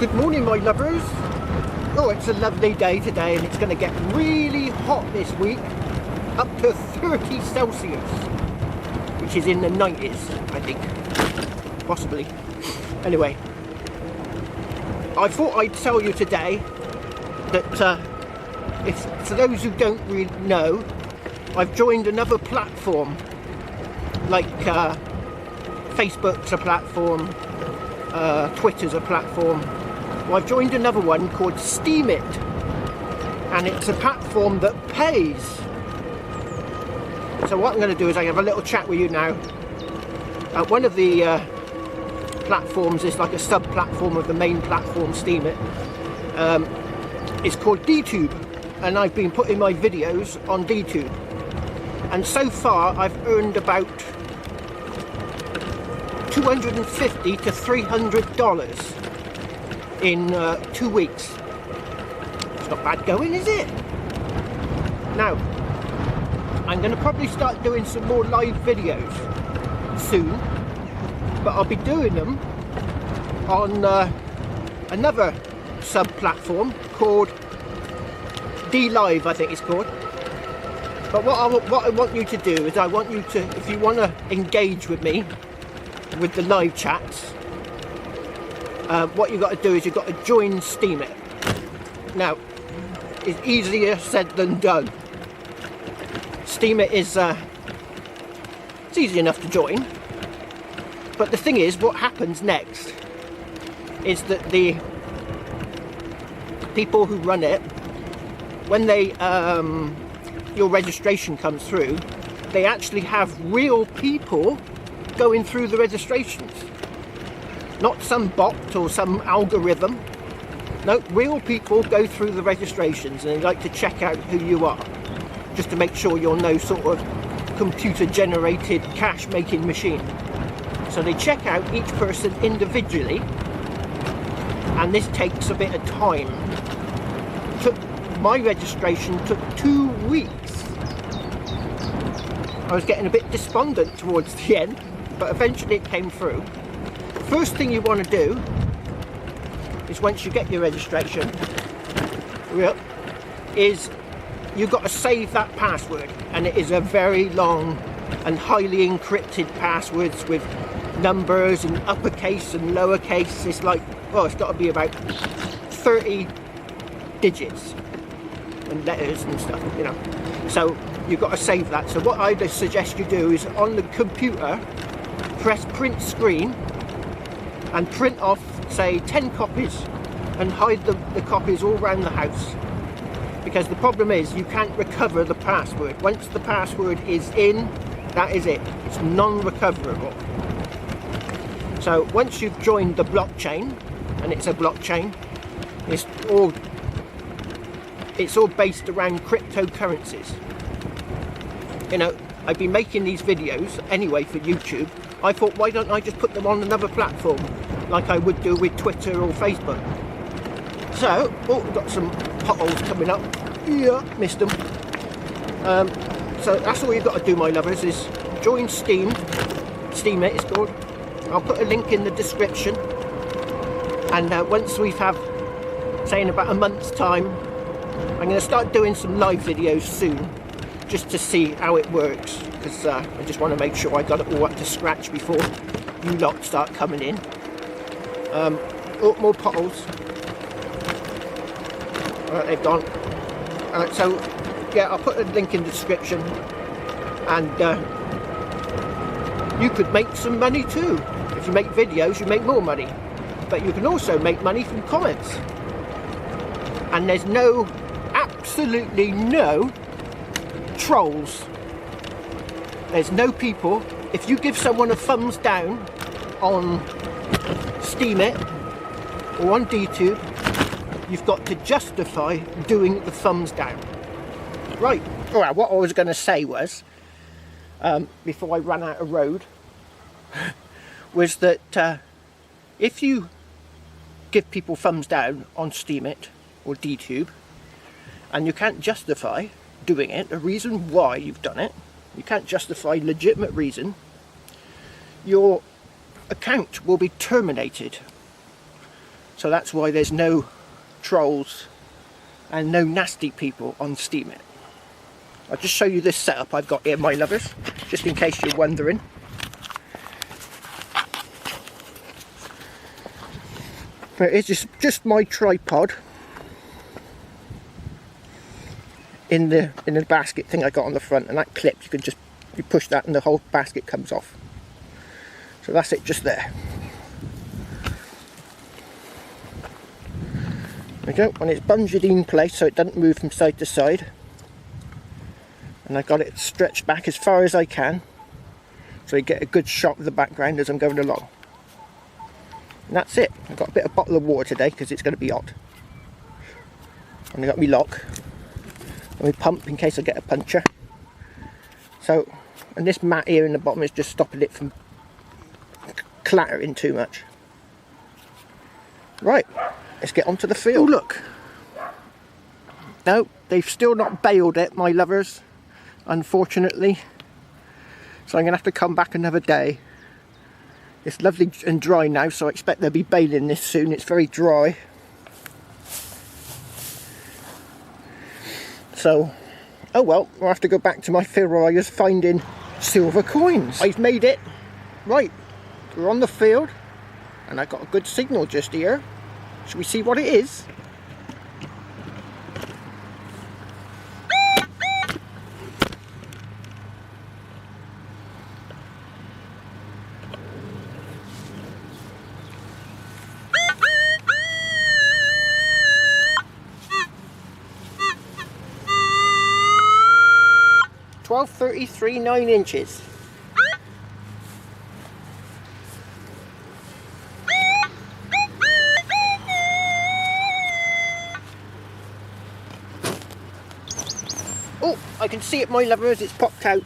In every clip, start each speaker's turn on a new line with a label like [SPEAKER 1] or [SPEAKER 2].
[SPEAKER 1] Good morning, my lovers. Oh, it's a lovely day today, and it's going to get really hot this week, up to 30 Celsius, which is in the 90s, I think, possibly. Anyway, I thought I'd tell you today that if for those who don't really know, I've joined another platform, like Facebook's a platform, Twitter's a platform. Well, I've joined another one called Steemit, and it's a platform that pays. So what I'm going to do is I have a little chat with you now. One of the platforms is like a sub-platform of the main platform, Steemit. It's called DTube, and I've been putting my videos on DTube. And so far I've earned about $250 to $300 in 2 weeks. It's not bad going, is it? Now, I'm going to probably start doing some more live videos soon, but I'll be doing them on another sub-platform called D-Live, I think it's called. But what I want you to do is I want you to, if you want to engage with me with the live chats, what you've got to do is you've got to join Steemit. Now, it's easier said than done. Steemit is it's easy enough to join, but the thing is, what happens next is that the people who run it, when they your registration comes through, they actually have real people going through the registrations. Not some bot or some algorithm. No, real people go through the registrations, and they like to check out who you are, just to make sure you're no sort of computer generated cash making machine. So they check out each person individually, and this takes a bit of time. My registration took 2 weeks. I was getting a bit despondent towards the end, but eventually it came through. First thing you want to do is, once you get your registration, is you've got to save that password, and it is a very long and highly encrypted passwords with numbers and uppercase and lowercase. It's like, well, it's got to be about 30 digits and letters and stuff, you know. So you've got to save that. So what I suggest you do is, on the computer, press print screen and print off, say, 10 copies, and hide the copies all around the house. Because the problem is, you can't recover the password. Once the password is in, that is it. It's non-recoverable. So once you've joined the blockchain, and it's a blockchain, it's all based around cryptocurrencies. You know, I've been making these videos anyway for YouTube. I thought, why don't I just put them on another platform, like I would do with Twitter or Facebook. So, oh, we've got some potholes coming up. Yeah, missed them. So that's all you've got to do, my lovers, is join Steemit it's called. I'll put a link in the description. And once we've say in about a month's time, I'm going to start doing some live videos soon, just to see how it works, because I just want to make sure I got it all up to scratch before you lot start coming in. Oh, more potholes. Alright, they've gone. So, yeah, I'll put a link in the description, and you could make some money too. If you make videos, you make more money, but you can also make money from comments. And there's absolutely no trolls. There's no people. If you give someone a thumbs down on Steemit or on DTube, you've got to justify doing the thumbs down. Right. Well, what I was going to say was, before I ran out of road, was that if you give people thumbs down on Steemit or DTube, and you can't justify doing it, a reason why you've done it, you can't justify legitimate reason, your account will be terminated. So that's why there's no trolls and no nasty people on Steemit. I'll just show you this setup I've got here, my lovers, just in case you're wondering. It's just my tripod in the basket thing I got on the front, and that clip, you push that and the whole basket comes off. So that's it, just there. There we go, and it's bungeed in place so it doesn't move from side to side. And I got it stretched back as far as I can, so you get a good shot of the background as I'm going along. And that's it. I've got a bit of bottle of water today because it's going to be hot. And I got my lock and my pump in case I get a puncture. So, and this mat here in the bottom is just stopping it from clattering too much. Right, let's get onto the field. Oh, look. No, they've still not baled it, my lovers, unfortunately. So I'm going to have to come back another day. It's lovely and dry now, so I expect they'll be baling this soon. It's very dry. So, oh well, I'll have to go back to my field where I was finding silver coins. I've made it. Right, we're on the field, and I got a good signal just here. Shall we see what it is? .33 9 inches. Oh, I can see it, my lovers, it's popped out.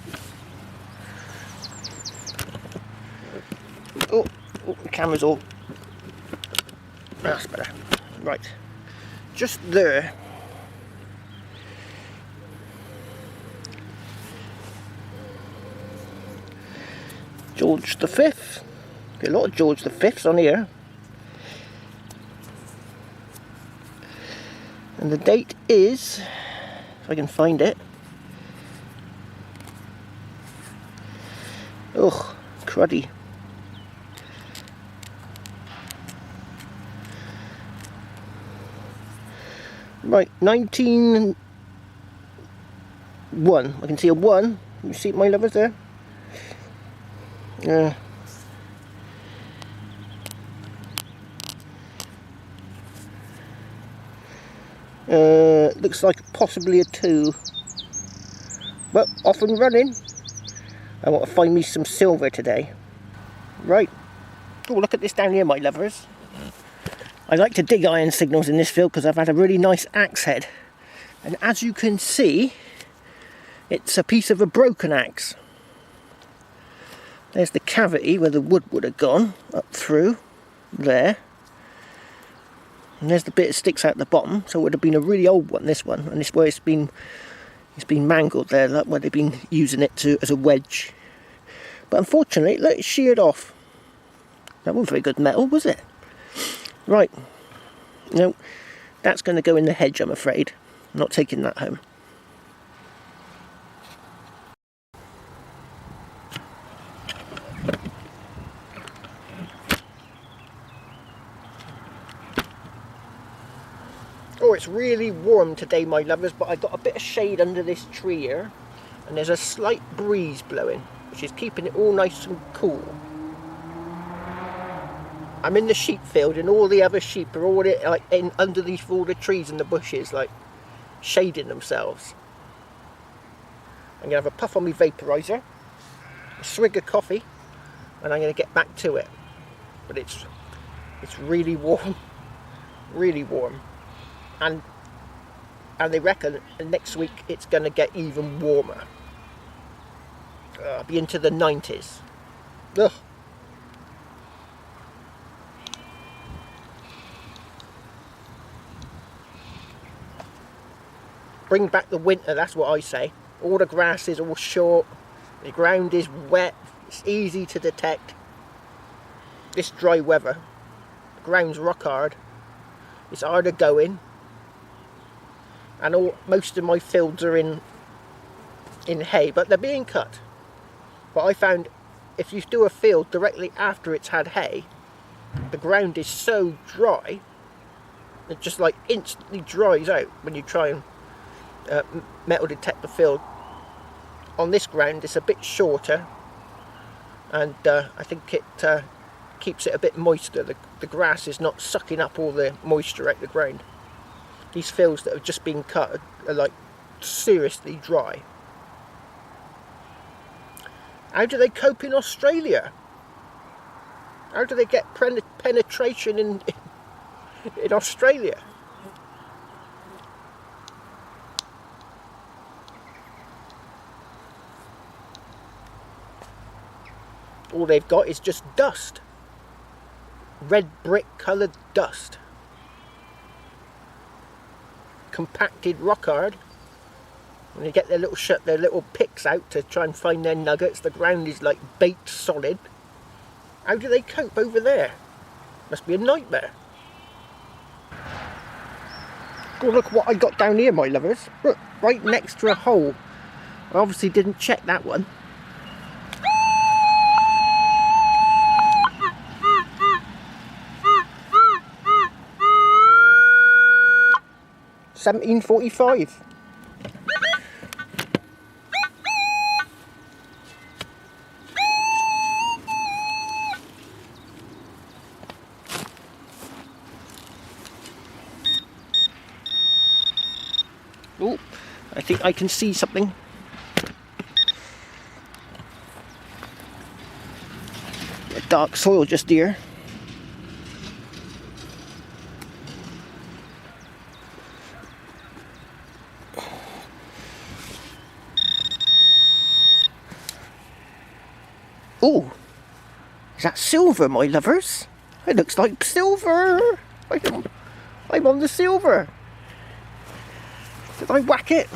[SPEAKER 1] Oh, the camera's all... That's better. Right, just there. George the Fifth. A lot of George the Fifths on here. And the date is, if I can find it. Oh, cruddy. Right, 1901. I can see a 1. You see my lovers there? Looks like possibly a 2. Well, off and running. I want to find me some silver today. Right. Oh, look at this down here, my lovers. I like to dig iron signals in this field because I've had a really nice axe head. And as you can see, it's a piece of a broken axe. There's the cavity where the wood would have gone up through there. And there's the bit that sticks out the bottom, so it would have been a really old one, this one. And this where it's been mangled there, like where they've been using it as a wedge. But unfortunately, look, it's sheared off. That wasn't very good metal, was it? Right. No, that's going to go in the hedge, I'm afraid. I'm not taking that home. Oh, it's really warm today, my lovers, but I got a bit of shade under this tree here, and there's a slight breeze blowing, which is keeping it all nice and cool. I'm in the sheep field, and all the other sheep are all underneath all the trees and the bushes, like shading themselves. I'm gonna have a puff on my vaporizer, a swig of coffee, and I'm gonna get back to it. But it's really warm, really warm. And they reckon next week it's going to get even warmer. Be into the 90s. Ugh. Bring back the winter, that's what I say. All the grass is all short, the ground is wet, it's easy to detect. This dry weather, the ground's rock hard. It's harder going, and most of my fields are in hay, but they're being cut. But I found if you do a field directly after it's had hay, the ground is so dry, it just like instantly dries out when you try and metal detect the field. On this ground it's a bit shorter, and I think it keeps it a bit moister. The grass is not sucking up all the moisture out the ground. These fields that have just been cut are like seriously dry. How do they cope in Australia? How do they get penetration in Australia? All they've got is just dust. Red brick coloured dust. Compacted rock hard. When they get their little picks out to try and find their nuggets, the ground is like baked solid. How do they cope over there? Must be a nightmare. Go look what I got down here, my lovers. Look, right next to a hole. I obviously didn't check that one. $17.45. Oh, I think I can see something. A dark soil just here. Oh, is that silver, my lovers? It looks like silver. I'm on the silver. Did I whack it?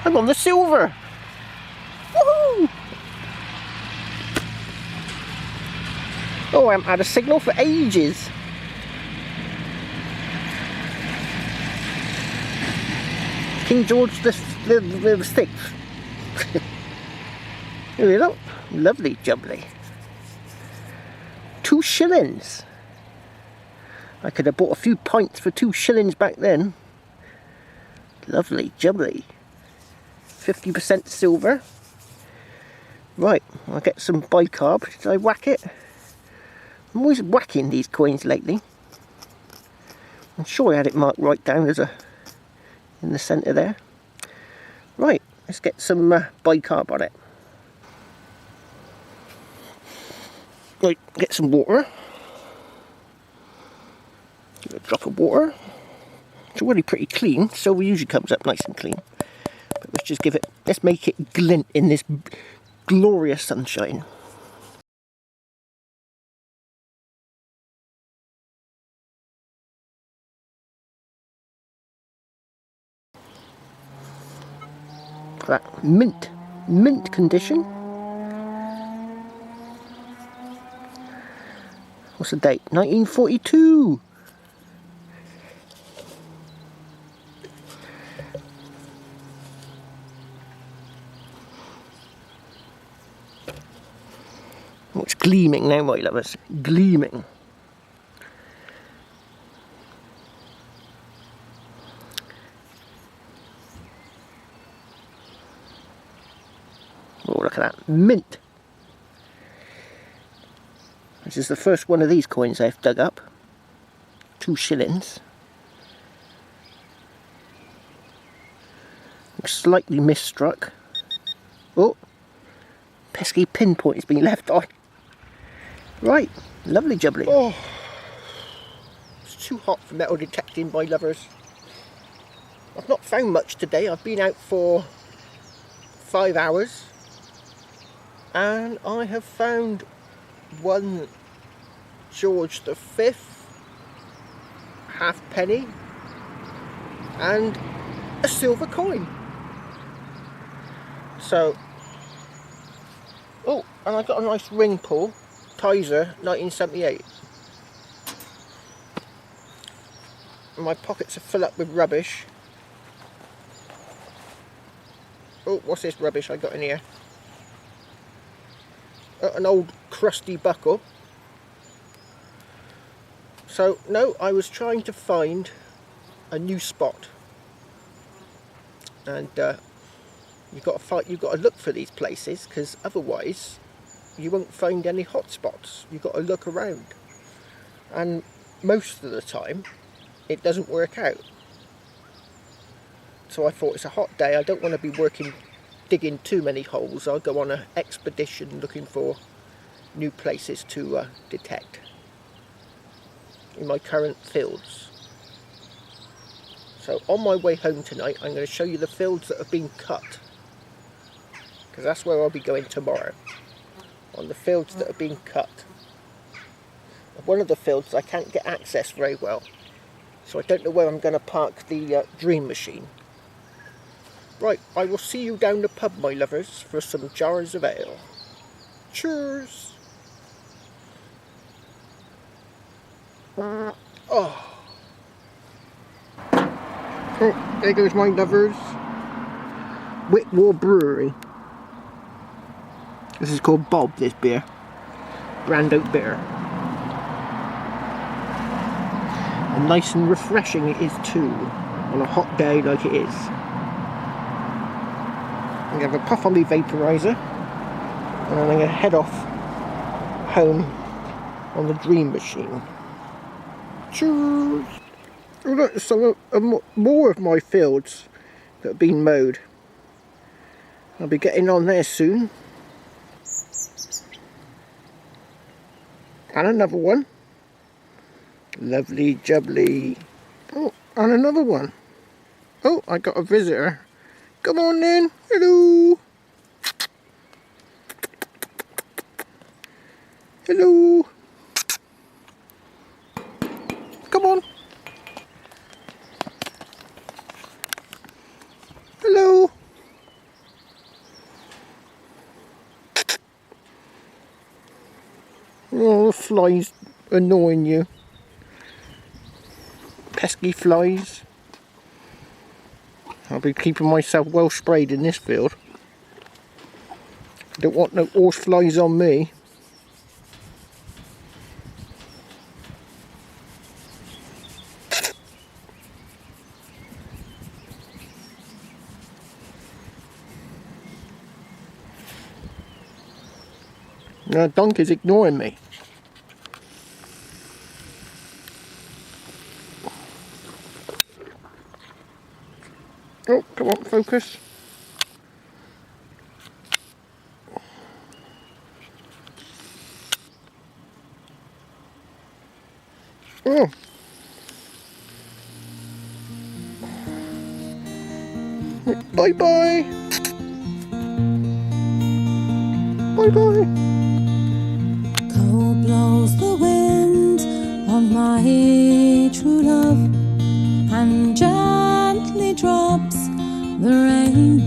[SPEAKER 1] I'm on the silver. Woohoo! Oh, I haven't had a signal for ages. King George the Sixth. Here we go. Lovely jubbly. 2 shillings. I could have bought a few pints for 2 shillings back then. Lovely jubbly. 50% silver. Right, I'll get some bicarb. Did I whack it? I'm always whacking these coins lately. I'm sure I had it marked right down as in the centre there. Right, let's get some bicarb on it. Right, get some water. Give it a drop of water. It's already pretty clean. Silver usually comes up nice and clean. But let's make it glint in this glorious sunshine. That mint condition. What's the date? 1942. Oh, it's gleaming now, my lovers. Gleaming. Oh, look at that. Mint. This is the first one of these coins I've dug up. 2 shillings. Slightly misstruck. Oh, pesky pinpoint has been left on. Right, lovely jubbly. Oh, it's too hot for metal detecting, my lovers. I've not found much today. I've been out for 5 hours. And I have found one George V halfpenny and a silver coin. So, oh, and I got a nice ring pull, Tizer 1978. And my pockets are full up with rubbish. Oh, what's this rubbish I got in here? An old crusty buckle. So, no, I was trying to find a new spot. And you've got to look for these places, because otherwise you won't find any hot spots. You've got to look around. And most of the time it doesn't work out. So I thought, it's a hot day, I don't want to be digging too many holes. I'll go on an expedition looking for new places to detect in my current fields. So on my way home tonight, I'm going to show you the fields that have been cut, because that's where I'll be going tomorrow, on the fields that have been cut. One of the fields I can't get access very well, so I don't know where I'm going to park the dream machine. Right, I will see you down the pub, my lovers, for some jars of ale. Cheers! Oh, there goes my lovers. Whitwall Brewery. This is called Bob, this beer. Brand oak bitter. And nice and refreshing it is too, on a hot day like it is. I'm going to have a puff on my vaporizer, and then I'm going to head off home on the dream machine. Cheers! Oh, look, some more of my fields that have been mowed. I'll be getting on there soon. And another one. Lovely jubbly. Oh, and another one. Oh, I got a visitor. Come on then. Hello. Hello. Come on. Hello. Oh, the flies annoying you. Pesky flies. I'll be keeping myself well sprayed in this field. Don't want no horse flies on me. No, donkey's ignoring me. Oh, come on, focus. Oh. Bye-bye. Bye-bye.
[SPEAKER 2] Cold blows the wind on my true love, and gently drops the rain.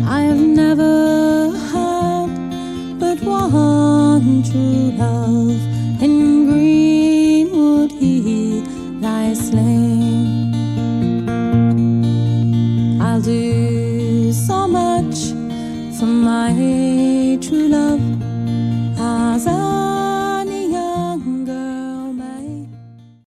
[SPEAKER 2] I have never had but one true love. In greenwood he lies slain. I'll do so much for my true love as I